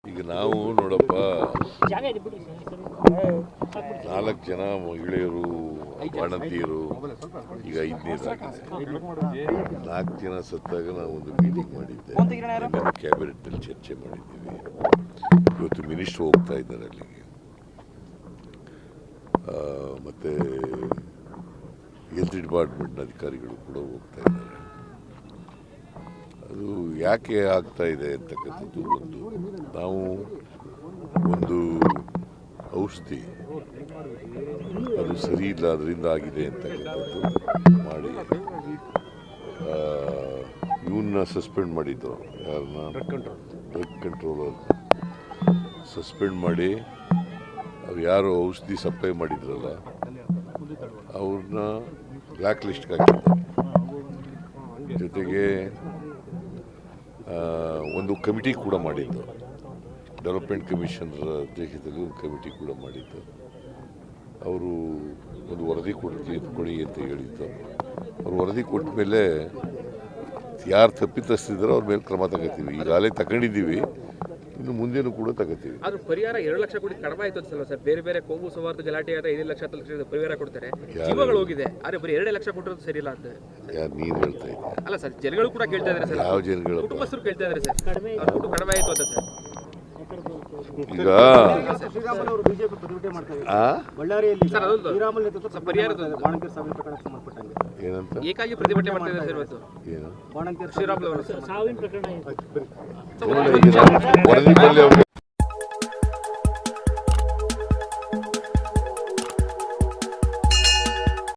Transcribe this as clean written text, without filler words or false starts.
ಈಗ ನಾವು ನೋಡಪ್ಪ 4 ಜನ ಮಹಿಳೆಯರು ಬಾಣಂತಿಯರು ಈಗ 5ನೇದಾಗಿದೆ. 4 ಜನ ಸತ್ತಾಗ ನಾವು ಒಂದು ಮೀಟಿಂಗ್ ಮಾಡಿದ್ದೆ, ಕ್ಯಾಬಿನೆಟ್ನಲ್ಲಿ ಚರ್ಚೆ ಮಾಡಿದ್ದೀವಿ. ಇವತ್ತು ಮಿನಿಸ್ಟರ್ ಹೋಗ್ತಾ ಇದ್ದಾರೆ ಅಲ್ಲಿಗೆ, ಮತ್ತು ಹೆಲ್ತ್ ಡಿಪಾರ್ಟ್ಮೆಂಟ್ನ ಅಧಿಕಾರಿಗಳು ಕೂಡ ಹೋಗ್ತಾ ಇದ್ದಾರೆ. ಅದು ಯಾಕೆ ಆಗ್ತಾ ಇದೆ ಅಂತಕ್ಕಂಥದ್ದು ನಾವು ಒಂದು ಔಷಧಿ ಅದು ಸರಿ ಇಲ್ಲ, ಅದರಿಂದ ಆಗಿದೆ ಅಂತಕ್ಕಂಥದ್ದು ಮಾಡಿ ಇವನ್ನ ಸಸ್ಪೆಂಡ್ ಮಾಡಿದ್ದು, ಯಾರನ್ನ ಡ್ರಗ್ ಕಂಟ್ರೋಲರ್ ಸಸ್ಪೆಂಡ್ ಮಾಡಿ ಅವ್ರು ಯಾರು ಔಷಧಿ ಸಪ್ಲೈ ಮಾಡಿದ್ರಲ್ಲ ಅವ್ರನ್ನ ಬ್ಲ್ಯಾಕ್ ಲಿಸ್ಟ್ಗೆ ಹಾಕಿದ್ದಾರೆ. ಜೊತೆಗೆ ಒಂದು ಕಮಿಟಿ ಕೂಡ ಮಾಡಿದ್ದು, ಡೆವಲಪ್ಮೆಂಟ್ ಕಮಿಷನರ್ ಅಧ್ಯಕ್ಷತೆಯಲ್ಲಿ ಒಂದು ಕಮಿಟಿ ಕೂಡ ಮಾಡಿದ್ದು. ಅವರು ಒಂದು ವರದಿ ಕೊಡಿ ಅಂತ ಹೇಳಿದ್ದು. ಅವ್ರು ವರದಿ ಕೊಟ್ಟ ಮೇಲೆ ಯಾರು ತಪ್ಪಿತಸ್ಥಿದ್ದಾರೋ ಅವ್ರ ಮೇಲೆ ಕ್ರಮ ತಗೋತೀವಿ. ಈಗಾಗಲೇ ತಗೊಂಡಿದ್ದೀವಿ, ಇನ್ನು ಮುಂದೇನು ಕೂಡ ತಗೋತೀವಿ. ಆದ್ರೂ ಪರಿಹಾರ 2 ಲಕ್ಷ ಕೋಟಿ ಕಡಿಮೆ ಆಯ್ತು ಸರ್. ಬೇರೆ ಬೇರೆ ಕೋಮು ಸೌಹಾರ್ದ ಗಲಾಟೆ ಆದ 5 ಲಕ್ಷ 10 ಲಕ್ಷ ಪರಿಹಾರ ಕೊಡ್ತಾರೆ, ಜೀವಗಳು ಹೋಗಿದೆ. ಆದ್ರೆ ಬರೀ 2 ಲಕ್ಷ ಕೊಟ್ಟರು ಸರಿ ಇಲ್ಲ ಅಂತ ಯಾರು ನೀನು ಹೇಳ್ತಾ ಇದ್ದೆ? ಅಲ್ಲ ಸರ್, ಜನಗಳು ಕೂಡ ಕೇಳ್ತಾ ಇದ್ದಾರೆ ಸರ್. ಯಾವ ಜನಗಳು? ಕುಟುಂಬಸ್ಥರು ಕೇಳ್ತಾ ಇದ್ದಾರೆ ಸರ್, ಅವ್ರ ದುಡ್ಡು ಕಡಿಮೆ ಆಯ್ತು ಅಂತ ಸರ್. ಈಗ ಏನಂತ ಏಕಾಗಿ ಪ್ರತಿಭಟನೆ ಮಾಡ್ತಾ ಇದ್ದಾರೆ ಸರ್ ಇವತ್ತು. ಏನು ಶ್ರೀರಾಮುಲು ಅವರು ವರದಿ